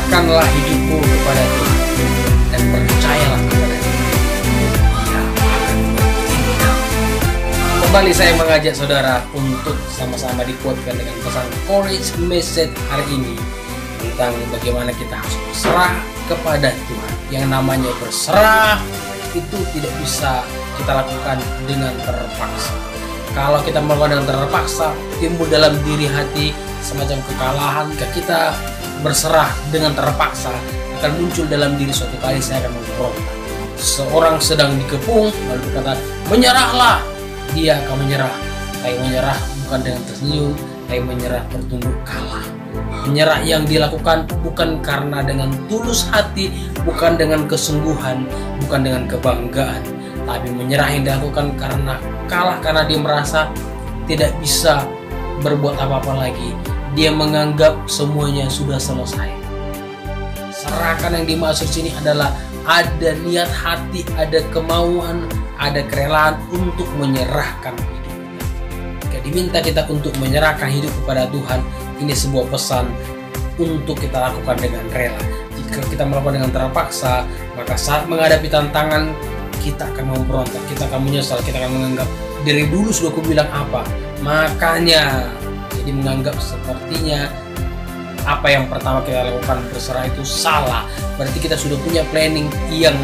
serahkanlah hidupmu kepada Tuhan dan percayalah kepada Dia. Dia akan bertindak. Kembali saya mengajak saudara untuk sama-sama dikuatkan dengan pesan Courage Message hari ini tentang bagaimana kita harus berserah kepada Tuhan. Yang namanya berserah itu tidak bisa kita lakukan dengan terpaksa. Kalau kita melakukan dengan terpaksa, timbul dalam diri hati semacam kekalahan. Jika kita berserah dengan terpaksa, akan muncul dalam diri suatu kali saya akan memberontak. Seorang sedang dikepung lalu berkata, menyerahlah. Dia akan menyerah. Tapi menyerah bukan dengan tersenyum, tapi menyerah bertunduk kalah. Menyerah yang dilakukan bukan karena dengan tulus hati, bukan dengan kesungguhan, bukan dengan kebanggaan, tapi menyerah yang dilakukan karena kalah, karena dia merasa tidak bisa berbuat apa-apa lagi. Dia menganggap semuanya sudah selesai. Serahkan yang dimaksud sini adalah ada niat hati, ada kemauan, ada kerelaan untuk menyerahkan hidup kita. Jika diminta kita untuk menyerahkan hidup kepada Tuhan, ini sebuah pesan untuk kita lakukan dengan rela. Jika kita melakukan dengan terpaksa, maka saat menghadapi tantangan, kita akan memberontak, kita akan menyesal, kita akan menganggap dari dulu sudah aku bilang apa. Makanya jadi menganggap sepertinya apa yang pertama kita lakukan berserah itu salah. Berarti kita sudah punya planning yang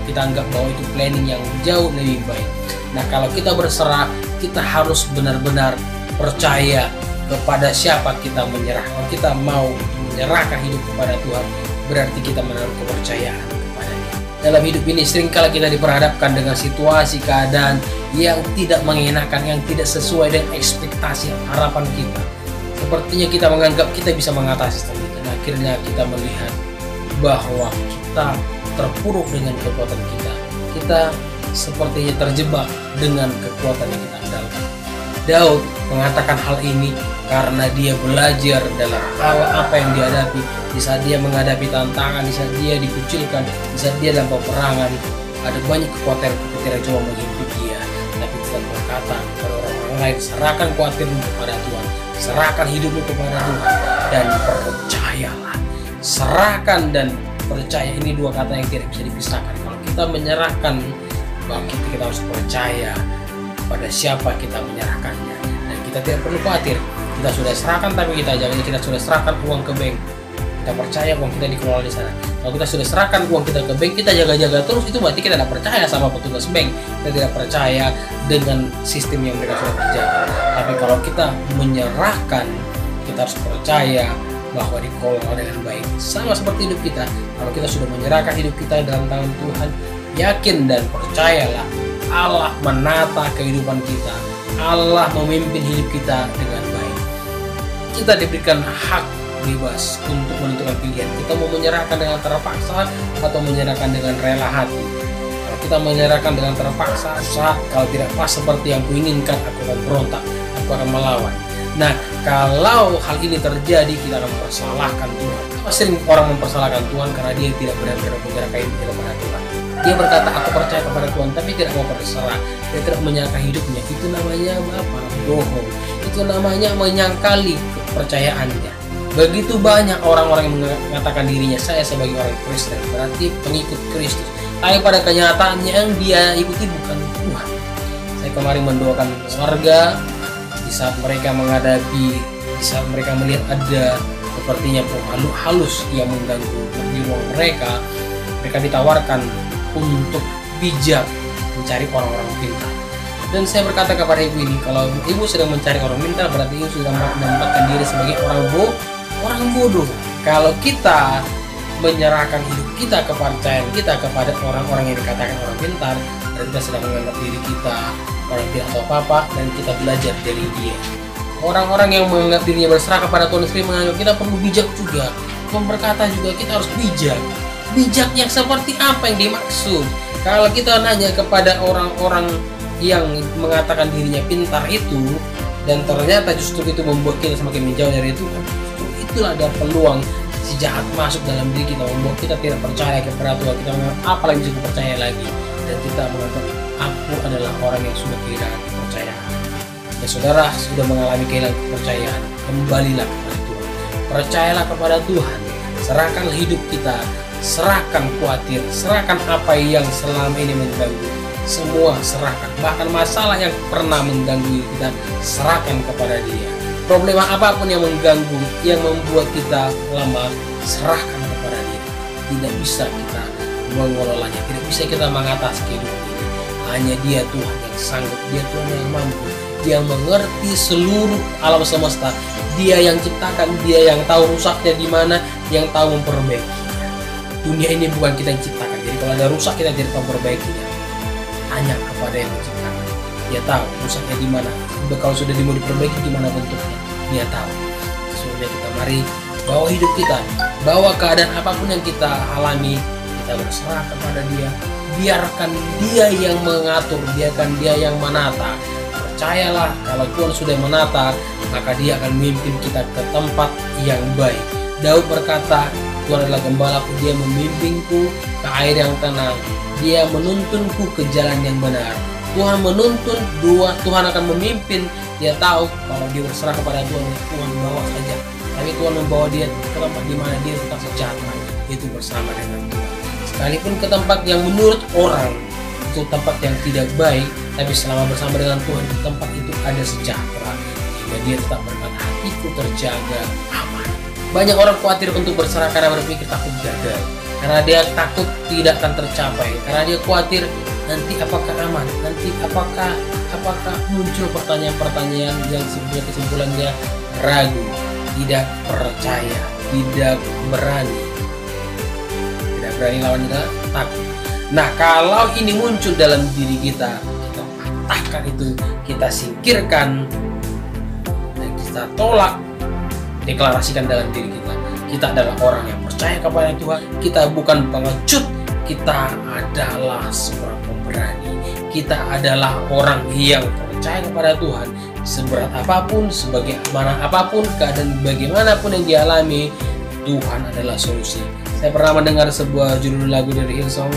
kita anggap bahwa itu planning yang jauh lebih baik. Nah, kalau kita berserah, kita harus benar-benar percaya kepada siapa kita menyerah. Kalau kita mau menyerahkan hidup kepada Tuhan, berarti kita menaruh kepercayaan kepada Dia. Dalam hidup ini seringkali kita diperhadapkan dengan situasi keadaan yang tidak mengenakan, yang tidak sesuai dengan ekspektasi harapan kita. Sepertinya kita menganggap kita bisa mengatasi itu, dan akhirnya kita melihat bahwa kita terpuruk dengan kekuatan kita. Kita sepertinya terjebak dengan kekuatan yang kita andalkan. Daud mengatakan hal ini karena dia belajar dalam hal apa yang dihadapi. Di saat dia menghadapi tantangan, di saat dia dikucilkan, di saat dia dalam peperangan, ada banyak kekuatan yang coba menghimpit dia. Tapi Tuhan berkata kepada orang lain, serahkan khawatirmu kepada Tuhan, serahkan hidupmu kepada Tuhan, dan percayalah. Serahkan dan percaya, ini dua kata yang tidak bisa dipisahkan. Kalau kita menyerahkan, bahwa kita harus percaya pada siapa kita menyerahkannya, dan kita tidak perlu khawatir. Kita sudah serahkan, tapi kita sudah serahkan uang ke bank, kita percaya uang kita dikelola di sana. Kalau kita sudah serahkan uang kita ke bank, kita jaga-jaga terus, itu berarti kita tidak percaya sama petugas bank, kita tidak percaya dengan sistem yang mereka sudah kerjakan. Tapi kalau kita menyerahkan, kita harus percaya bahwa dikelola dengan baik. Sama seperti hidup kita, kalau kita sudah menyerahkan hidup kita dalam tangan Tuhan, yakin dan percayalah Allah menata kehidupan kita, Allah memimpin hidup kita dengan baik. Kita diberikan hak bebas untuk menentukan pilihan. Kita mau menyerahkan dengan terpaksa atau menyerahkan dengan rela hati. Kalau kita menyerahkan dengan terpaksa, kalau tidak pas seperti yang kuinginkan, aku akan berontak, aku akan melawan. Nah, kalau hal ini terjadi, kita akan mempersalahkan Tuhan. Sering orang mempersalahkan Tuhan karena dia tidak benar-benar menyerahkan hidup kepada Tuhan. Dia berkata, aku percaya kepada Tuhan, tapi tidak mau berserah. Dia tidak menyerahkan hidupnya. Itu namanya apa? Bohong. Itu namanya menyangkali kepercayaannya. Begitu banyak orang-orang yang mengatakan dirinya, saya sebagai orang Kristen, berarti pengikut Kristus. Tapi pada kenyataannya yang dia ikuti bukan Tuhan. Saya kemarin mendoakan warga di saat mereka mereka melihat ada sepertinya makhluk halus yang mengganggu di ruang mereka. Mereka ditawarkan untuk bijak mencari orang-orang pintar. Dan saya berkata kepada ibu ini, kalau ibu sedang mencari orang pintar, berarti ibu sudah menempatkan diri sebagai orang bodoh. Kalau kita menyerahkan hidup kita, kepercayaan kita kepada orang-orang yang dikatakan orang pintar, berarti kita sedang menganggap diri kita orang tidak tahu apa-apa, dan kita belajar dari dia. Orang-orang yang menganggap dirinya berserah kepada Tuhan sendiri menganggap kita perlu bijak juga. Tuhan berkata juga kita harus bijak. Bijak yang seperti apa yang dimaksud? Kalau kita nanya kepada orang-orang yang mengatakan dirinya pintar itu, dan ternyata justru itu membuat kita semakin menjauh dari Tuhan, justru itulah ada peluang si jahat masuk dalam diri kita, membuat kita tidak percaya kepada Tuhan. Kita menganggap apa yang bisa dipercaya lagi, dan kita menganggap aku adalah orang yang sudah kehilangan kepercayaan. Ya saudara sudah mengalami kehilangan kepercayaan, kembalilah kepada Tuhan. Percayalah kepada Tuhan. serahkan hidup kita, serahkan khawatir, serahkan apa yang selama ini mengganggu. Semua serahkan, bahkan masalah yang pernah mengganggu kita, serahkan kepada Dia. Problema apapun yang mengganggu, yang membuat kita lemah, serahkan kepada Dia. Tidak bisa kita mengelolanya, tidak bisa kita mengatasi kehidupan ini. Hanya Dia Tuhan yang sanggup, Dia Tuhan yang mampu. Dia mengerti seluruh alam semesta. Dia yang ciptakan, Dia yang tahu rusaknya di mana, yang tahu memperbaikinya. Dunia ini bukan kita yang ciptakan. Jadi kalau ada rusak, kita jadi memperbaikinya. Tanya kepada yang menciptakan. Dia tahu rusaknya di mana. Kalau sudah mau diperbaiki, gimana bentuknya? Dia tahu. Sesungguhnya kita mari bawa hidup kita, bawa keadaan apapun yang kita alami, kita berserah kepada Dia. Biarkan Dia yang mengatur, biarkan Dia yang menata. Percayalah, kalau Tuhan sudah menata, maka Dia akan memimpin kita ke tempat yang baik. Daud berkata, Tuhan adalah gembalaku, Dia membimbingku ke air yang tenang. Dia menuntunku ke jalan yang benar. Tuhan menuntun, Tuhan akan memimpin. Dia tahu kalau dia berserah kepada Tuhan, Tuhan bawa saja. Tapi Tuhan membawa dia ke tempat di mana dia tetap sejahtera, itu bersama dengan Tuhan. Sekalipun ke tempat yang menurut orang itu tempat yang tidak baik, tapi selama bersama dengan Tuhan, di tempat itu ada sejahtera. Sehingga dia tetap berkata, hatiku terjaga aman. Banyak orang khawatir untuk berserah karena berpikir takut gagal, karena dia takut tidak akan tercapai, karena dia khawatir nanti apakah aman, nanti apakah muncul pertanyaan-pertanyaan yang sebenarnya kesimpulannya ragu, tidak percaya, tidak berani lawan kita, takut. Nah, kalau ini muncul dalam diri kita, kita patahkan itu, kita singkirkan, dan kita tolak, deklarasikan dalam diri kita. Kita adalah orang yang percaya kepada Tuhan. Kita bukan pengecut. Kita adalah seorang pemberani. Kita adalah orang yang percaya kepada Tuhan. Seberat apapun, sebagaimana apapun, keadaan bagaimanapun yang dialami, Tuhan adalah solusi. Saya pernah mendengar sebuah judul lagu dari Hillsong,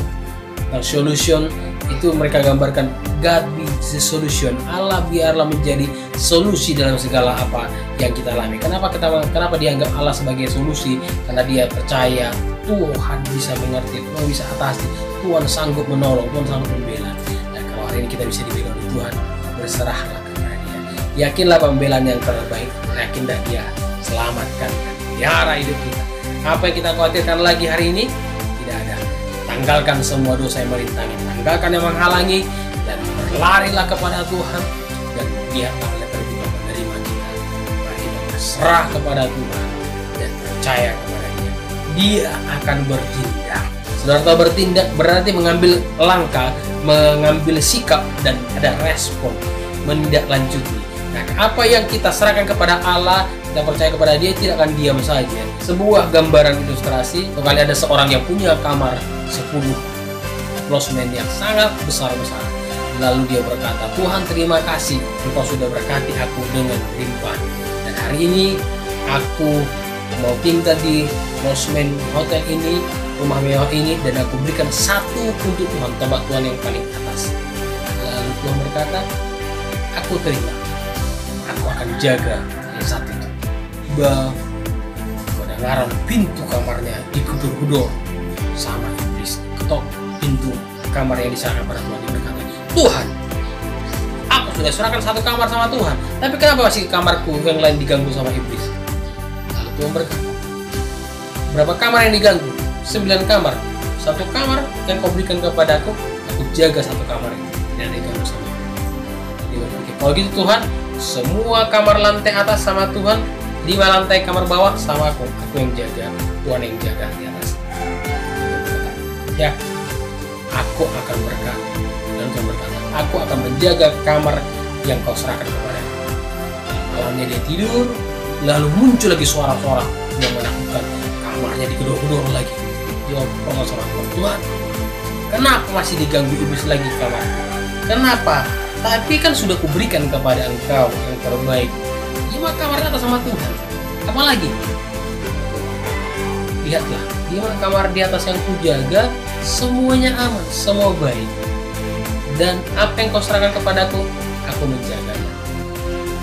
Solution. Itu mereka gambarkan God be the solution. Allah biarlah menjadi solusi dalam segala apa yang kita alami. Kenapa dianggap Allah sebagai solusi? Karena dia percaya Tuhan bisa mengerti, Tuhan bisa atasi, Tuhan sanggup menolong, Tuhan sanggup membela. Dan kalau hari ini kita bisa dibela oleh Tuhan, berserahlah kepada Dia. Yakinlah pembelaan yang terbaik. Yakinlah Dia selamatkan dan pelihara hidup kita. Apa yang kita khawatirkan lagi hari ini? Tidak ada. Tanggalkan semua dosa yang merintangi, tanggalkan yang menghalangi, dan berlarilah kepada Tuhan, dan Dia akan terbuka menerima kita. Mari kita berserah kepada Tuhan dan percaya kepada Dia. Dia akan bertindak. Saudara tahu, bertindak berarti mengambil langkah, mengambil sikap, dan ada respon, menindaklanjuti. Nah, apa yang kita serahkan kepada Allah, kita percaya kepada Dia, tidak akan diam saja. Sebuah gambaran ilustrasi, kali ada seorang yang punya kamar 10 losmen yang sangat besar-besar. Lalu dia berkata, Tuhan terima kasih, Engkau sudah berkati aku dengan limpah. Dan hari ini aku mau tinggal di losmen hotel ini, rumah mewah ini, dan aku berikan satu untuk Tuhan, tempat Tuhan yang paling atas. Lalu Tuhan berkata, aku terima, aku akan jaga yang satu itu. Tiba kedengaran pintu kamarnya digedor-gedor sama iblis. Ketok pintu kamar yang disana pada Tuhan. Dia berkata, Tuhan, aku sudah serahkan satu kamar sama Tuhan, tapi kenapa masih kamarku yang lain diganggu sama iblis? Lalu Tuhan berkata, berapa kamar yang diganggu? 9 kamar. Satu kamar yang kau berikan kepadaku, aku jaga satu kamar itu, tidak diganggu sama iblis. Dia berkata, kalau gitu Tuhan, semua kamar lantai atas sama Tuhan, 5 lantai kamar bawah sama aku yang jaga, Tuhan yang jaga di atas. Ya, aku akan berkata, dan Tuhan berkata, aku akan menjaga kamar yang kau serahkan kepada aku. Malamnya dia tidur, lalu muncul lagi suara-suara yang menakutkan. Kamarnya digedor-gedor lagi. Dia ngomong sama Tuhan, Tuhan, kenapa masih diganggu iblis lagi kamar? Kenapa? Tapi kan sudah kuberikan kepada Engkau yang terbaik. 5 kamar atas sama Tuhan. Apa lagi? Lihatlah, 5 kamar di atas yang kujaga, semuanya aman, semua baik. Dan apa yang kau serahkan kepadaku, aku menjaganya.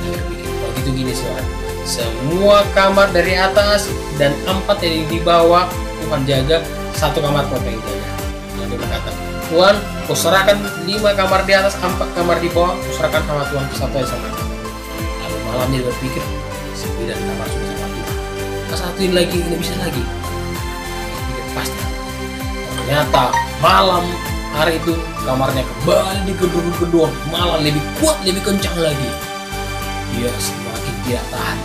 Dia berpikir, kalau gitu gini suara, Semua kamar dari atas dan 4 yang di bawah Tuhan jaga, 1 kamar Tuhan yang jaga. Jadi berkata, Tuhan, kau serahkan 5 kamar di atas, 4 kamar di bawah, kau serahkan sama Tuhan, satu aja sama Tuhan. Lalu malamnya dia berpikir, 9 kamar sudah sama Tuhan, satuin lagi, ini bisa lagi. Pikir pasti. Ternyata malam hari itu kamarnya kembali digedor-gedor, malah lebih kuat, lebih kencang lagi. Dia semakin tidak tahan.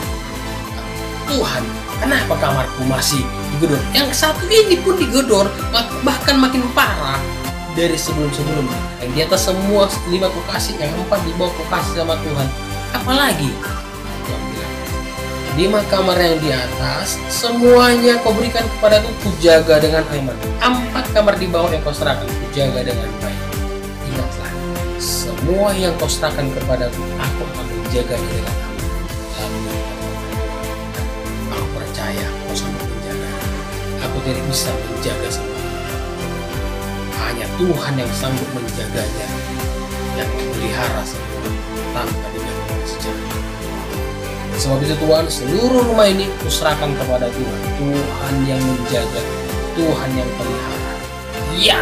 Tuhan, kenapa kamarku masih digedor? Yang satu ini pun digedor, bahkan makin parah dari sebelum-sebelumnya. Yang di atas semua 5 ku kasih, yang 4 di bawah ku kasih sama Tuhan. Apalagi? Tuhan bilang, 5 kamar yang di atas semuanya kau berikan kepadaku, ku jaga dengan aman. 4 kamar di bawah yang kau serahkan, ku jaga dengan baik. Ingatlah, semua yang kau serahkan kepadaku, aku akan menjaganya dengan aman. Lalu aku percaya kau sanggup menjaga. Aku tidak bisa menjaga semua. Hanya Tuhan yang sanggup menjaganya, yang memelihara semua tanpa diganggu sejarah. Sebab itu Tuhan, seluruh rumah ini kuserahkan kepada Tuhan. Tuhan yang menjaga, Tuhan yang pelihara. Ya,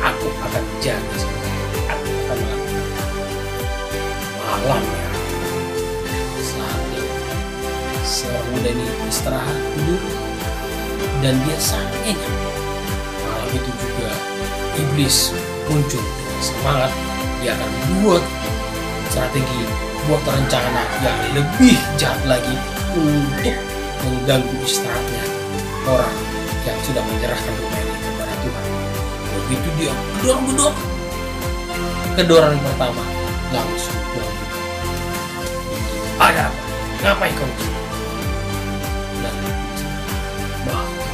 aku akan jaga semua. Aku akan melakukan. Malamnya, saatnya seorang muda ini istirahat tidur dan dia sangat enak. Malam itu juga iblis muncul dengan semangat. Dia akan buat strategi, buat rencana yang lebih jahat lagi untuk mengganggu istirahatnya orang yang sudah menyerahkan rumah ini kepada Tuhan. Begitu dia gedor-gedor, kedoran pertama langsung Tuhan. Ada apa? Ngapain kamu? Dan bahwa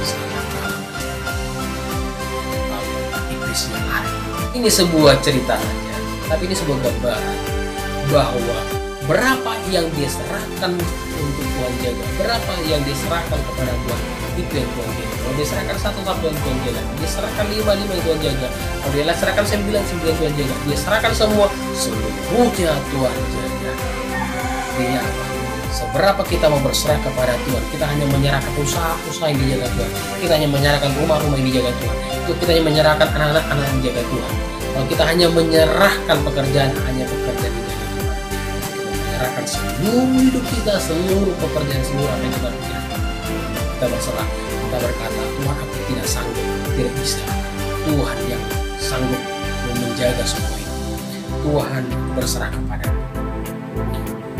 salah iblisnya lari. Ini sebuah cerita saja, tapi ini sebuah gambaran bahwa berapa yang dia serahkan untuk Tuhan jaga, berapa yang diserahkan kepada Tuhan, itu yang Tuhan jaga. Kalau dia serahkan 1 yang Tuhan jaga, dia serahkan 5 yang Tuhan jaga, kalau dia serahkan 9 Tuhan jaga, dia serahkan seluruhnya Tuhan jaga. Artinya apa? Seberapa kita mau berserah kepada Tuhan, kita hanya menyerahkan usaha-usaha yang dijaga Tuhan, kita hanya menyerahkan rumah-rumah yang dijaga Tuhan, itu kita hanya menyerahkan anak-anak yang dijaga Tuhan. Kalau kita hanya menyerahkan pekerjaan, hanya pekerjaan dijaga Tuhan, kita menyerahkan seluruh hidup kita, seluruh pekerjaan, seluruh apa yang kita lakukan, kita berserah, kita berkata, Tuhan aku tidak sanggup, tidak bisa. Tuhan yang sanggup menjaga semua itu. Tuhan berserah kepada-Mu.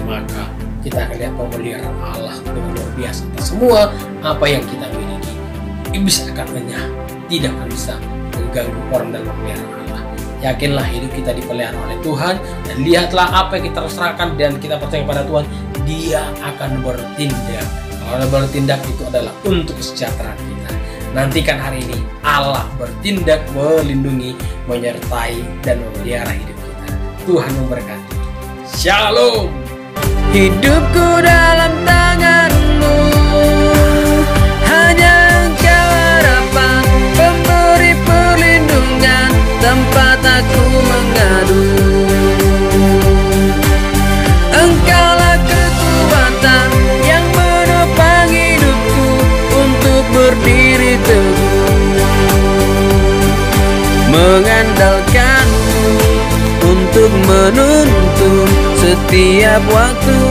Maka kita akan lihat pemeliharaan Allah dengan luar biasa atas semua apa yang kita miliki. Iblis akan lenyah, tidak akan bisa mengganggu orang dalam pemeliharaan Allah. Yakinlah hidup kita dipelihara oleh Tuhan, dan lihatlah apa yang kita serahkan dan kita percaya pada Tuhan, Dia akan bertindak. Kalau bertindak itu adalah untuk kesejahteraan kita. Nantikan hari ini Allah bertindak, melindungi, menyertai, dan memelihara hidup kita. Tuhan memberkati. Shalom. Hidupku dalam tangan-Mu, hanya Engkau harapan, pemberi perlindungan, tempat aku mengadu. Engkaulah kekuatan yang menopang hidupku untuk berdiri teguh, mengandalkan-Mu untuk menuntun setiap waktu.